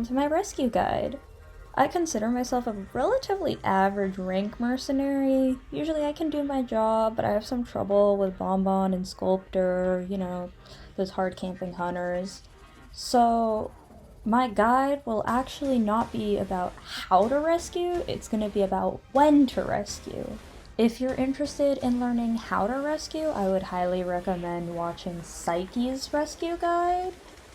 to my rescue guide. I consider myself a relatively average rank mercenary. Usually I can do my job, but I have some trouble with Bonbon and Sculptor, those hard camping hunters. So my guide will actually not be about how to rescue, it's going to be about when to rescue. If you're interested in learning how to rescue, I would highly recommend watching Psyche's rescue guide,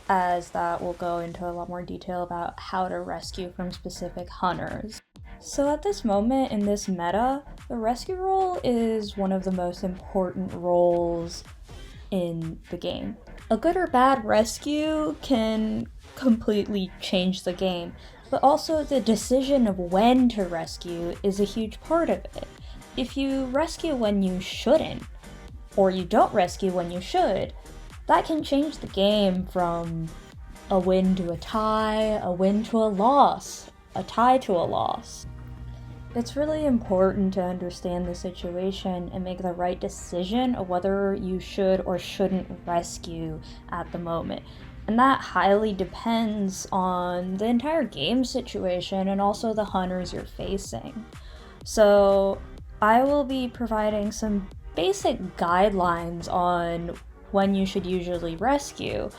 as that will go into a lot more detail about how to rescue from specific hunters. So at this moment in this meta, the rescue role is one of the most important roles in the game. A good or bad rescue can completely change the game, but also the decision of when to rescue is a huge part of it. If you rescue when you shouldn't, or you don't rescue when you should, that can change the game from a win to a tie, a win to a loss, a tie to a loss. It's really important to understand the situation and make the right decision of whether you should or shouldn't rescue at the moment. And that highly depends on the entire game situation and also the hunters you're facing. So I will be providing some basic guidelines on when you should usually rescue,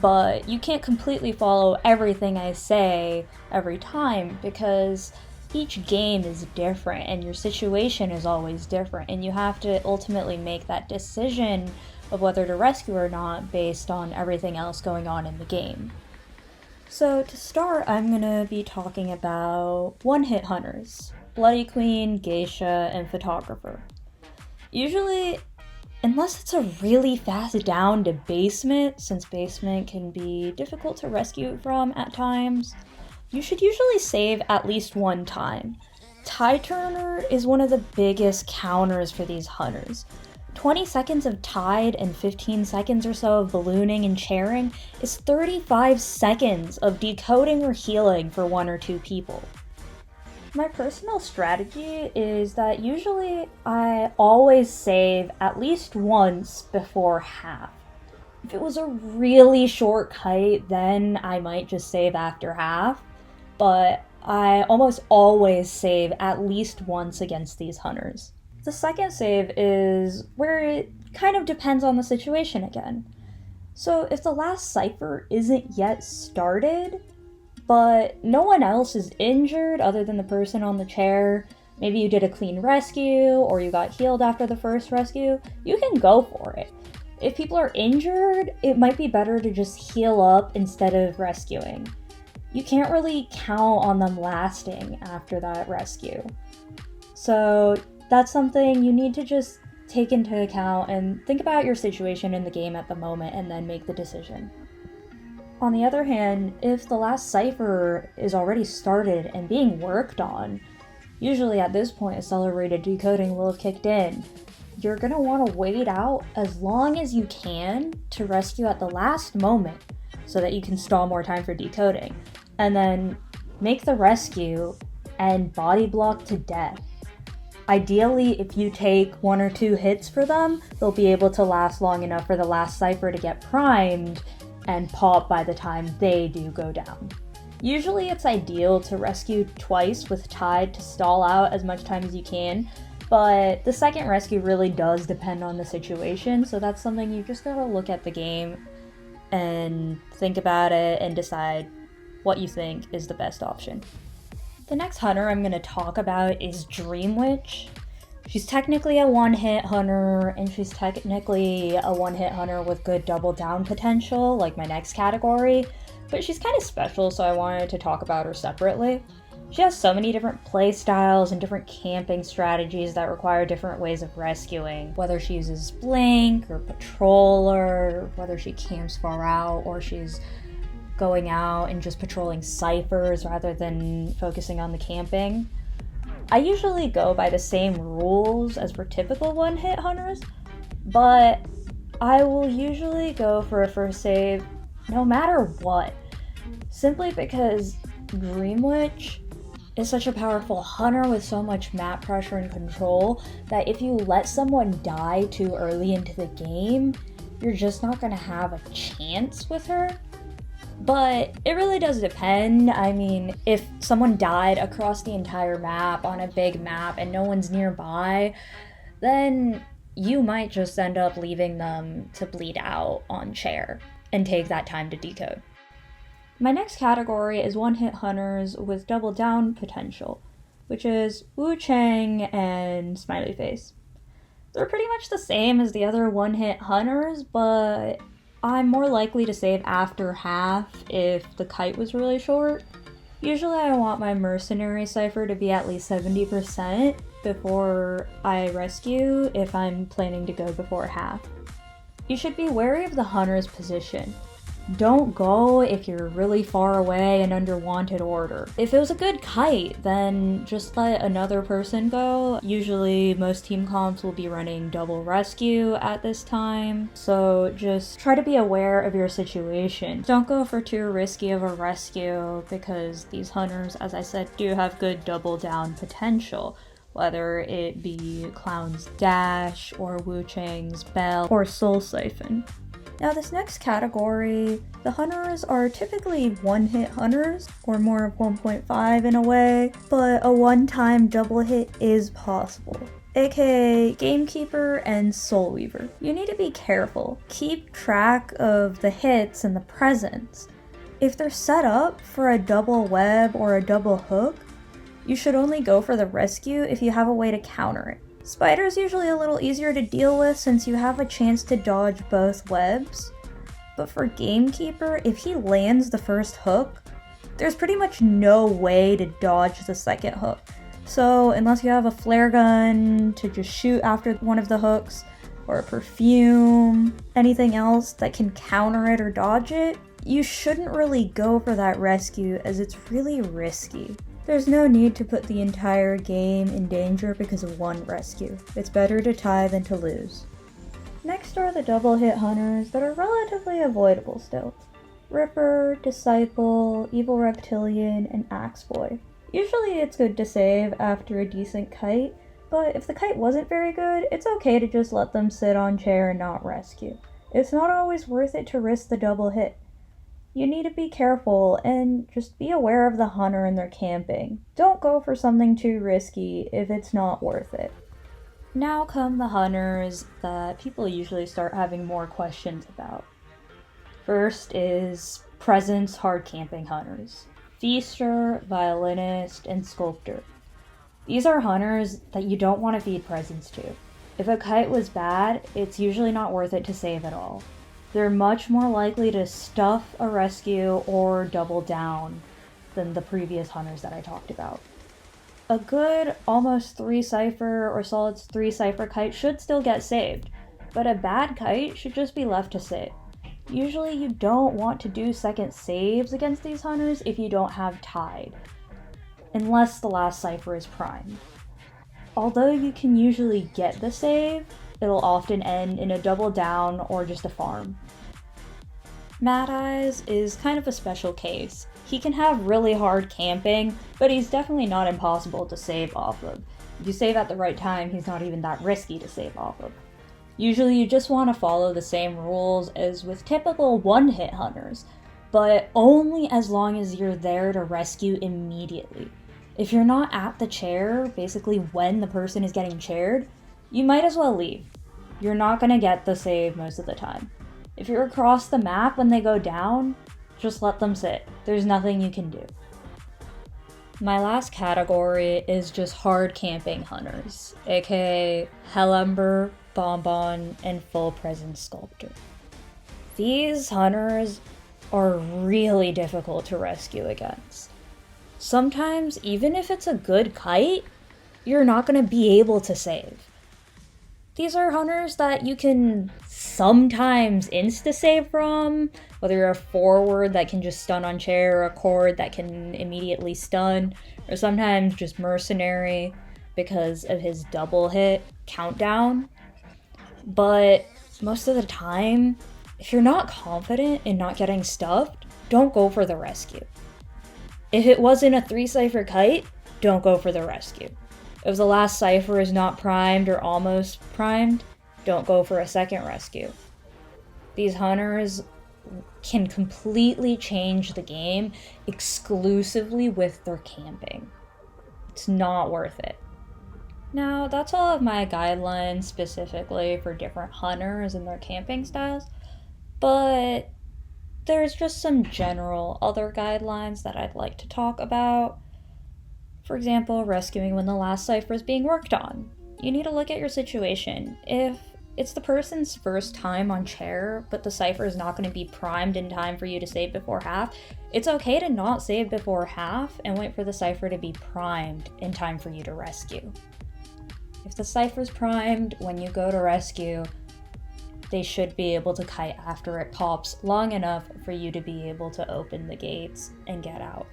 but you can't completely follow everything I say every time because each game is different and your situation is always different, and you have to ultimately make that decision of whether to rescue or not based on everything else going on in the game. So to start, I'm gonna be talking about one-hit hunters: Bloody Queen, Geisha, and Photographer. Usually, unless it's a really fast down to basement, since basement can be difficult to rescue from at times, you should usually save at least one time. Tide Turner is one of the biggest counters for these hunters. 20 seconds of tide and 15 seconds or so of ballooning and chairing is 35 seconds of decoding or healing for one or two people. My personal strategy is that usually I always save at least once before half. If it was a really short kite, then I might just save after half, but I almost always save at least once against these hunters. The second save is where it kind of depends on the situation again. So if the last cipher isn't yet started, but no one else is injured other than the person on the chair, maybe you did a clean rescue or you got healed after the first rescue, you can go for it. If people are injured, it might be better to just heal up instead of rescuing. You can't really count on them lasting after that rescue. So that's something you need to just take into account and think about your situation in the game at the moment and then make the decision. On the other hand, if the last cipher is already started and being worked on, usually at this point accelerated decoding will have kicked in. You're going to want to wait out as long as you can to rescue at the last moment so that you can stall more time for decoding. And then make the rescue and body block to death. Ideally, if you take one or two hits for them, they'll be able to last long enough for the last cipher to get primed and pop by the time they do go down. Usually it's ideal to rescue twice with tide to stall out as much time as you can, but the second rescue really does depend on the situation, so that's something you just gotta look at the game and think about it and decide what you think is the best option. The next hunter I'm gonna talk about is Dream Witch. She's technically a one-hit hunter, and she's technically a one-hit hunter with good double down potential, like my next category, but she's kind of special, so I wanted to talk about her separately. She has so many different play styles and different camping strategies that require different ways of rescuing, whether she uses Blink or Patroller, whether she camps far out, or she's going out and just patrolling ciphers rather than focusing on the camping. I usually go by the same rules as for typical one-hit hunters, but I will usually go for a first save no matter what, simply because Dream Witch is such a powerful hunter with so much map pressure and control that if you let someone die too early into the game, you're just not going to have a chance with her. But it really does depend. I mean, if someone died across the entire map on a big map and no one's nearby, then you might just end up leaving them to bleed out on chair and take that time to decode. My next category is one-hit hunters with double down potential, which is Wu Chang and Smiley Face. They're pretty much the same as the other one-hit hunters, but I'm more likely to save after half if the kite was really short. Usually I want my mercenary cipher to be at least 70% before I rescue if I'm planning to go before half. You should be wary of the hunter's position. Don't go if you're really far away and under wanted order. If it was a good kite, then just let another person go. Usually most team comps will be running double rescue at this time, so just try to be aware of your situation. Don't go for too risky of a rescue because these hunters, as I said, do have good double down potential. Whether it be Clown's Dash or Wu Chang's Bell or Soul Siphon. Now this next category, the hunters are typically one-hit hunters, or more of 1.5 in a way, but a one-time double hit is possible, aka Gamekeeper and Soul Weaver. You need to be careful. Keep track of the hits and the presents. If they're set up for a double web or a double hook, you should only go for the rescue if you have a way to counter it. Spider's usually a little easier to deal with since you have a chance to dodge both webs, but for Gamekeeper, if he lands the first hook, there's pretty much no way to dodge the second hook. So unless you have a flare gun to just shoot after one of the hooks, or a perfume, anything else that can counter it or dodge it, you shouldn't really go for that rescue as it's really risky. There's no need to put the entire game in danger because of one rescue. It's better to tie than to lose. Next are the double hit hunters that are relatively avoidable still. Ripper, Disciple, Evil Reptilian, and Axe Boy. Usually it's good to save after a decent kite, but if the kite wasn't very good, it's okay to just let them sit on chair and not rescue. It's not always worth it to risk the double hit. You need to be careful and just be aware of the hunter and their camping. Don't go for something too risky if it's not worth it. Now come the hunters that people usually start having more questions about. First is presence hard camping hunters. Feaster, Violinist, and Sculptor. These are hunters that you don't want to feed presence to. If a kite was bad, it's usually not worth it to save at all. They're much more likely to stuff a rescue or double down than the previous hunters that I talked about. A good almost 3 cipher or solid 3 cipher kite should still get saved, but a bad kite should just be left to sit. Usually you don't want to do second saves against these hunters if you don't have Tide, unless the last cipher is primed. Although you can usually get the save, it'll often end in a double down or just a farm. Mad Eyes is kind of a special case. He can have really hard camping, but he's definitely not impossible to save off of. If you save at the right time, he's not even that risky to save off of. Usually you just want to follow the same rules as with typical one-hit hunters, but only as long as you're there to rescue immediately. If you're not at the chair, basically when the person is getting chaired, you might as well leave. You're not going to get the save most of the time. If you're across the map when they go down, just let them sit. There's nothing you can do. My last category is just hard camping hunters, aka Hellember, Bonbon, and Full Presence Sculptor. These hunters are really difficult to rescue against. Sometimes, even if it's a good kite, you're not going to be able to save. These are hunters that you can sometimes insta-save from, whether you're a forward that can just stun on chair, or a cord that can immediately stun, or sometimes just mercenary because of his double hit countdown. But most of the time, if you're not confident in not getting stuffed, don't go for the rescue. If it wasn't a 3 cipher kite, don't go for the rescue. If the last cipher is not primed or almost primed, don't go for a second rescue. These hunters can completely change the game exclusively with their camping. It's not worth it. Now, that's all of my guidelines specifically for different hunters and their camping styles, but there's just some general other guidelines that I'd like to talk about. For example, rescuing when the last cipher is being worked on. You need to look at your situation. If it's the person's first time on chair, but the cipher is not going to be primed in time for you to save before half, it's okay to not save before half and wait for the cipher to be primed in time for you to rescue. If the cipher's primed when you go to rescue, they should be able to kite after it pops long enough for you to be able to open the gates and get out.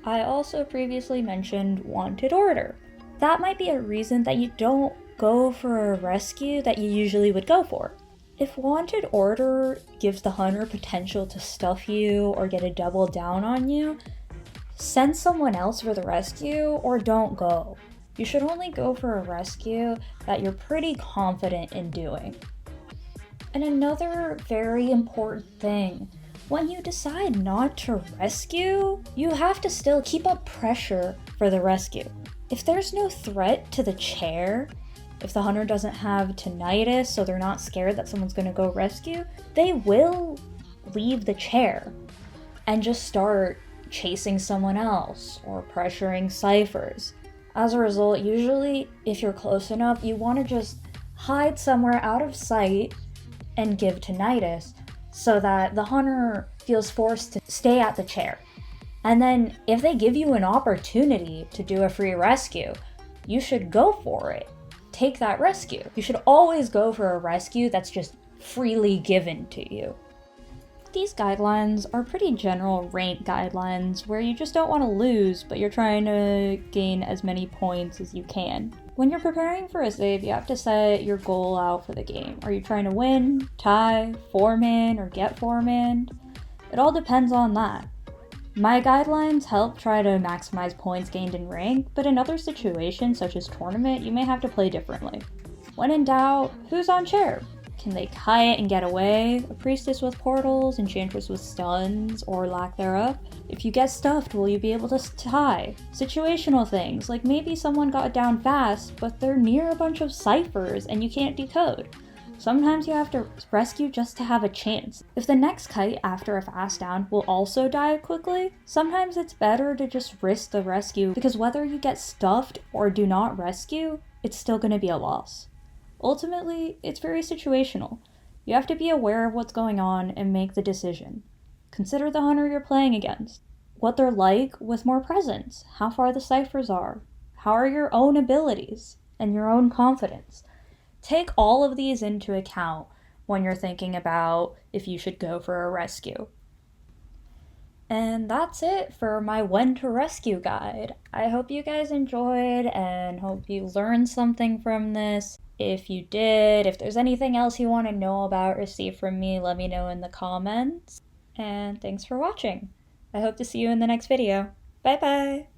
I also previously mentioned wanted order. That might be a reason that you don't go for a rescue that you usually would go for. If wanted order gives the hunter potential to stuff you or get a double down on you, send someone else for the rescue or don't go. You should only go for a rescue that you're pretty confident in doing. And another very important thing, when you decide not to rescue, you have to still keep up pressure for the rescue. If there's no threat to the chair, if the hunter doesn't have tinnitus, so they're not scared that someone's going to go rescue, they will leave the chair and just start chasing someone else or pressuring ciphers. As a result, usually if you're close enough, you want to just hide somewhere out of sight and give tinnitus so that the hunter feels forced to stay at the chair. And then if they give you an opportunity to do a free rescue, you should go for it. Take that rescue. You should always go for a rescue that's just freely given to you. These guidelines are pretty general rank guidelines where you just don't want to lose, but you're trying to gain as many points as you can. When you're preparing for a save, you have to set your goal out for the game. Are you trying to win, tie, 4-man, or get 4-man? It all depends on that. My guidelines help try to maximize points gained in rank, but in other situations, such as tournament, you may have to play differently. When in doubt, who's on chair? Can they kite and get away? A priestess with portals, enchantress with stuns, or lack thereof? If you get stuffed, will you be able to tie? Situational things, like maybe someone got down fast, but they're near a bunch of ciphers and you can't decode. Sometimes you have to rescue just to have a chance. If the next kite after a fast down will also die quickly, sometimes it's better to just risk the rescue because whether you get stuffed or do not rescue, it's still going to be a loss. Ultimately, it's very situational. You have to be aware of what's going on and make the decision. Consider the hunter you're playing against, what they're like with more presence, how far the ciphers are, how are your own abilities, and your own confidence. Take all of these into account when you're thinking about if you should go for a rescue. And that's it for my when to rescue guide. I hope you guys enjoyed and hope you learned something from this. If you did, if there's anything else you want to know about or see from me, let me know in the comments. And thanks for watching. I hope to see you in the next video. Bye bye!